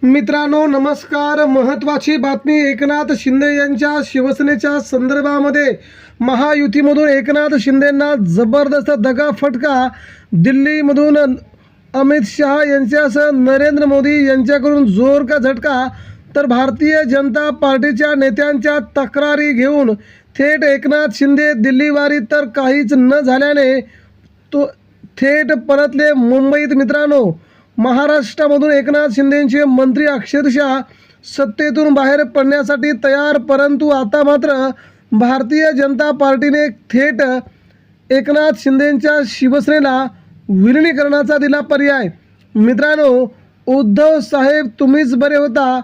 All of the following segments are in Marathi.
मित्रांनो नमस्कार. महत्त्वाची बातमी. एकनाथ शिंदे यांच्या शिवसेनेच्या संदर्भामध्ये महायुतीमधून एकनाथ शिंदेंना जबरदस्त दगाफटका. दिल्लीमधून अमित शहा यांच्यासह नरेंद्र मोदी यांच्याकडून जोर का झटका. तर भारतीय जनता पार्टीच्या नेत्यांच्या तक्रारी घेऊन थेट एकनाथ शिंदे दिल्लीवारी. तर काहीच न झाल्याने तो थेट परतले मुंबईत. मित्रांनो महाराष्ट्रामधून एकनाथ शिंदेंचे मंत्री अक्षरशः सत्तेतून बाहेर पडण्यासाठी तयार, परंतु आता मात्र भारतीय जनता पार्टीने थेट एकनाथ शिंदेंच्या शिवसेनेला विलिनीकरणाचा दिला पर्याय. मित्रांनो उद्धव साहेब तुम्हीच बरे होता,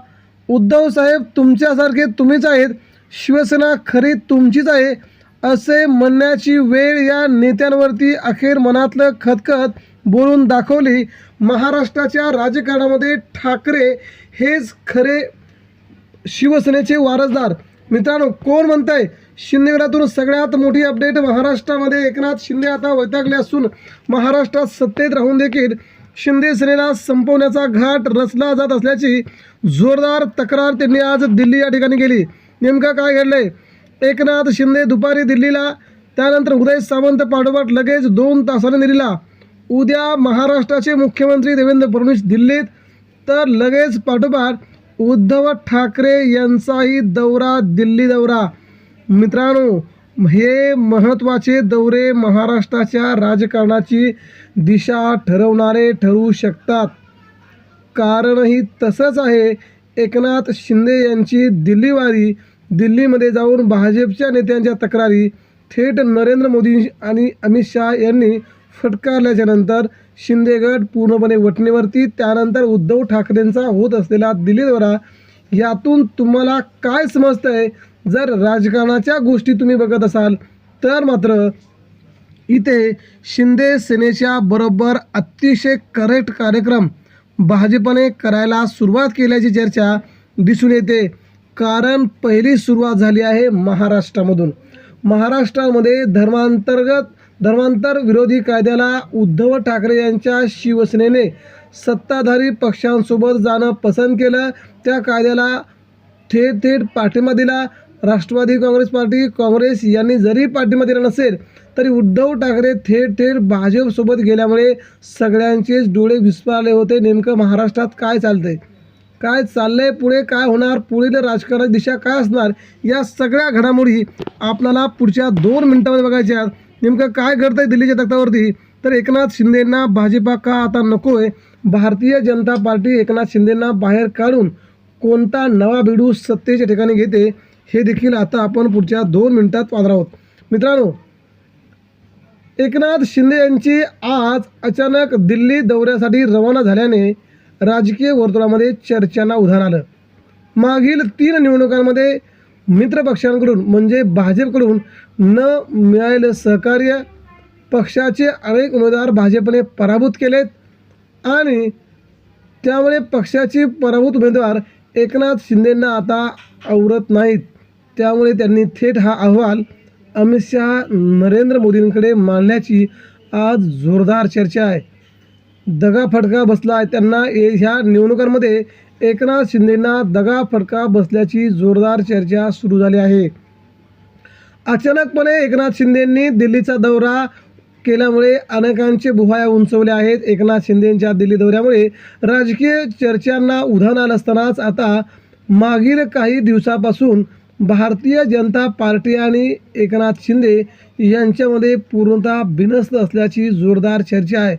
उद्धव साहेब तुमच्यासारखे तुम्हीच आहेत, शिवसेना खरी तुमचीच आहे असे म्हणण्याची वेळ या नेत्यांवरती अखेर मनातलं खतखत बोलून दाखवली. महाराष्ट्राच्या राजकारणामध्ये ठाकरे हेच खरे शिवसेनेचे वारसदार. मित्रांनो कोण म्हणताय शिंदेगडातून सगळ्यात मोठी अपडेट. महाराष्ट्रामध्ये एकनाथ शिंदे आता वैतागले असून महाराष्ट्रात सत्तेत राहून देखील शिंदे सेनेला संपवण्याचा घाट रचला जात असल्याची जोरदार तक्रार त्यांनी आज दिल्ली या ठिकाणी केली. नेमकं काय घडलंय? एकनाथ शिंदे दुपारी दिल्लीला, त्यानंतर उदय सामंत पाठोपाठ लगेच 2 तासांनी दिल्लीला. उद्या महाराष्ट्राचे मुख्यमंत्री देवेंद्र फडणवीस दिल्लीत, तर लगेच पाठोपाठ उद्धव ठाकरे यांचाही दौरा, दिल्ली दौरा. मित्रांनो हे महत्त्वाचे दौरे महाराष्ट्राच्या राजकारणाची दिशा ठरवणारे ठरू शकतात. कारणही तसंच आहे. एकनाथ शिंदे यांची दिल्लीवारी, दिल्लीमध्ये जाऊन भाजपच्या नेत्यांच्या तक्रारी थेट नरेंद्र मोदी आणि अमित शहा यांनी फटकारल्याच्या नंतर शिंदेगड पूर्णपणे वटणीवरती. त्यानंतर उद्धव ठाकरेंचा होत असलेला दिल्ली दौरा. यातून तुम्हाला काय समजतंय? जर राजकारणाच्या गोष्टी तुम्ही बघत असाल तर मात्र इथे शिंदे सेनेच्या बरोबर अतिशय करेक्ट कार्यक्रम भाजपने करायला सुरुवात केल्याची चर्चा दिसून येते. कारण पहिली सुरुवात झाली आहे महाराष्ट्रामधून. महाराष्ट्रामध्ये धर्मांतर विरोधी कायद्याला उद्धव ठाकरे यांच्या शिवसेनेने सत्ताधारी पक्षांसोबत जाणं पसंत केलं. त्या कायद्याला थेट पाठिंबा दिला. राष्ट्रवादी काँग्रेस पार्टी, काँग्रेस यांनी जरी पाठिंबा दिला नसेल तरी उद्धव ठाकरे थेट भाजपसोबत गेल्यामुळे सगळ्यांचेच डोळे विस्फारले होते. नेमकं महाराष्ट्रात काय चालतंय, काय चाललंय, पुढे काय होणार, पुढील राजकारणाची दिशा काय असणार, या सगळ्या घडामोडी आपल्याला पुढच्या 2 मिनिटांमध्ये बघायच्या. नेमकं काय घडतंय दिल्लीच्या तख्तावरती? तर एकनाथ शिंदेंना भाजपा का आता नको आहे? भारतीय जनता पार्टी एकनाथ शिंदेंना बाहेर काढून कोणता नवा बिडू सत्तेच्या ठिकाणी घेते हे देखील आता आपण पुढच्या 2 मिनिटात पाहणार आहोत. मित्रांनो एकनाथ शिंदे यांची आज अचानक दिल्ली दौऱ्यासाठी रवाना झाल्याने राजकीय वर्तुळामध्ये चर्चांना उधाण आलं. मागील 3 निवडणुकांमध्ये मित्रपक्षांकडून म्हणजे भाजपकडून न मिळालेलं सहकार्य, पक्षाचे अनेक उमेदवार भाजपने पराभूत केलेत आणि त्यामुळे पक्षाचे पराभूत उमेदवार एकनाथ शिंदेंना आता आवरत नाहीत. त्यामुळे त्यांनी थेट हा अहवाल अमित शहा, नरेंद्र मोदींकडे मांडल्याची आज जोरदार चर्चा आहे. दगाफटका बसला आहे त्यांना. ह्या निवडणुकांमध्ये एकनाथ शिंदेंना दगाफटका बसल्याची जोरदार चर्चा सुरू झाली आहे. अचानकपणे एकनाथ शिंदेंनी दिल्लीचा दौरा केल्यामुळे अनेकांचे बुहाया उंचवल्या आहेत. एकनाथ शिंदेंच्या दिल्ली दौऱ्यामुळे राजकीय चर्चांना उधाण आलं असतानाच आता मागील काही दिवसापासून भारतीय जनता पार्टी आणि एकनाथ शिंदे यांच्यामध्ये पूर्णतः बिनस्त असल्याची जोरदार चर्चा आहे.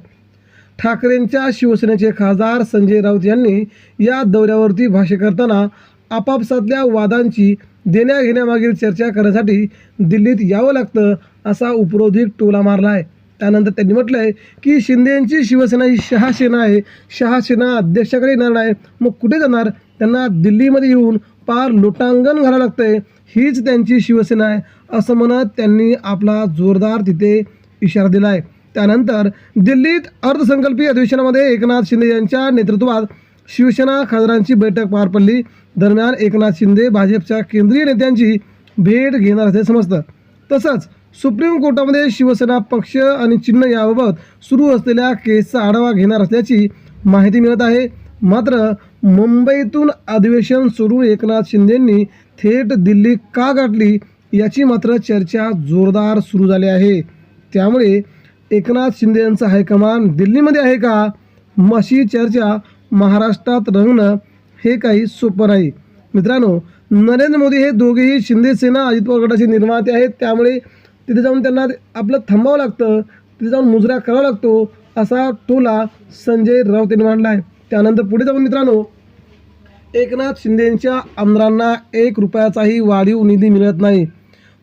ठाकरेंच्या शिवसेनेचे खासदार संजय राऊत यांनी या दौऱ्यावरती भाष्य करताना आपापसातल्या वादांची देण्याघेण्यामागील चर्चा करण्यासाठी दिल्लीत यावं लागतं असा उपरोधिक टोला मारला आहे. त्यानंतर त्यांनी म्हटलं आहे की शिंदेंची शिवसेना ही शहासेना आहे, शहासेना अध्यक्षाकडे येणार नाही, मग कुठे जाणार? त्यांना दिल्लीमध्ये येऊन पार लोटांगण घालावं लागतंय, हीच त्यांची शिवसेना आहे असं म्हणत त्यांनी आपला जोरदार तिथे इशारा दिला आहे. त्यानंतर दिल्लीत अर्थसंकल्पीय अधिवेशनामध्ये एकनाथ शिंदे यांच्या नेतृत्वात शिवसेना खासदारांची बैठक पार पडली. दरम्यान एकनाथ शिंदे भाजपच्या केंद्रीय नेत्यांची भेट घेणार असल्याचे समजतं. तसंच सुप्रीम कोर्टामध्ये शिवसेना पक्ष आणि चिन्ह याबाबत सुरू असलेल्या केसचा आढावा घेणार असल्याची माहिती मिळत आहे. मात्र मुंबईतून अधिवेशन सोडून एकनाथ शिंदेंनी थेट दिल्ली का गाठली याची मात्र चर्चा जोरदार सुरू झाली आहे. त्यामुळे एकनाथ शिंदे यांचं हायकमान दिल्लीमध्ये आहे का अशी चर्चा महाराष्ट्रात रंगणं हे काही सोपं नाही. मित्रांनो, नरेंद्र मोदी हे दोघेही शिंदे सेना अजित पवार गटाचे निर्माते आहेत. त्यामुळे तिथे जाऊन त्यांना आपलं थांबावं लागतं, तिथे जाऊन मुजरा करावा लागतो असा टोला संजय राऊत यांनी मांडला आहे. त्यानंतर पुढे जाऊन मित्रांनो, एकनाथ शिंदेंच्या आमदारांना 1 रुपयाचाही वाढीव निधी मिळत नाही.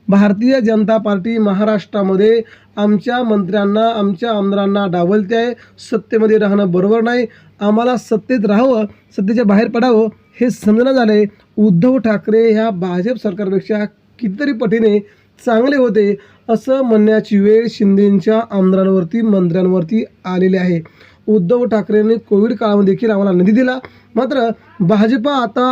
भारतीय जनता पार्टी महाराष्ट्रामध्ये आमच्या मंत्र्यांना आमच्या आमदारांना डावलते आहे. सत्तेमध्ये राहणं बरोबर नाही, आम्हाला सत्तेत राहावं, सत्तेच्या बाहेर पडावं हे समजणं झालं आहे. उद्धव ठाकरे ह्या भाजप सरकारपेक्षा कितीतरी पटीने चांगले होते असं म्हणण्याची वेळ शिंदेंच्या आमदारांवरती मंत्र्यांवरती आलेली आहे. उद्धव ठाकरेंनी कोविड काळामध्ये देखील आम्हाला निधी दिला, मात्र भाजपा आता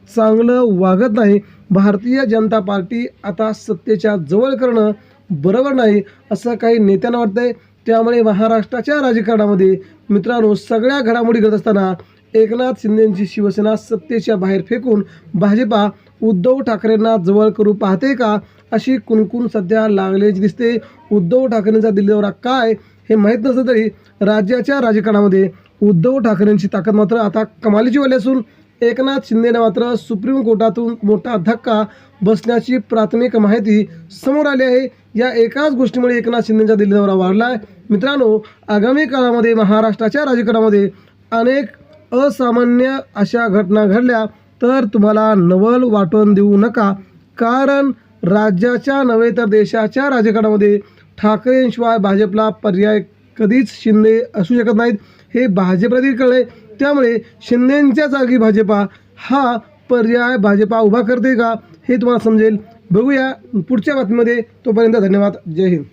चांगलं वागत नाही. भारतीय जनता पार्टी आता सत्तेच्या जवळ करणं बरोबर नाही असं काही नेत्यांना वाटतंय. त्यामुळे महाराष्ट्राच्या राजकारणामध्ये मित्रांनो सगळ्या घडामोडी घडत असताना एकनाथ शिंदेंची शिवसेना सत्तेच्या बाहेर फेकून भाजपा उद्धव ठाकरेंना जवळ करू पाहते का अशी कुणकुण सध्या लागल्याची दिसते. उद्धव ठाकरेंचा दिल्ली दौरा काय हे माहीत नसलं तरी राज्याच्या राजकारणामध्ये उद्धव ठाकरेंची ताकद मात्र आता कमालीची वाली असून एकनाथ शिंदेने मात्र सुप्रीम कोर्टातून मोठा धक्का बसण्याची प्राथमिक माहिती समोर आली आहे. या एकाच गोष्टीमुळे एकनाथ शिंदेंचा दिल्ली दौरा वाढला आहे. मित्रांनो, आगामी काळामध्ये महाराष्ट्राच्या राजकारणामध्ये अनेक असामान्य अशा घटना घडल्या तर तुम्हाला नवल वाटून देऊ नका, कारण राज्याच्या नव्हे तर देशाच्या राजकारणामध्ये ठाकरेंशिवाय भाजपला पर्याय कधीच शिंदे असू शकत नाहीत हे भाजपला देखील कळले. त्यामुळे शिंदेंच्या जागी भाजपा हा पर्याय भाजपा उभा करते का हे तुम्हाला समजेल. बघूया पुढच्या बातमीमध्ये. तोपर्यंत धन्यवाद. जय हिंद.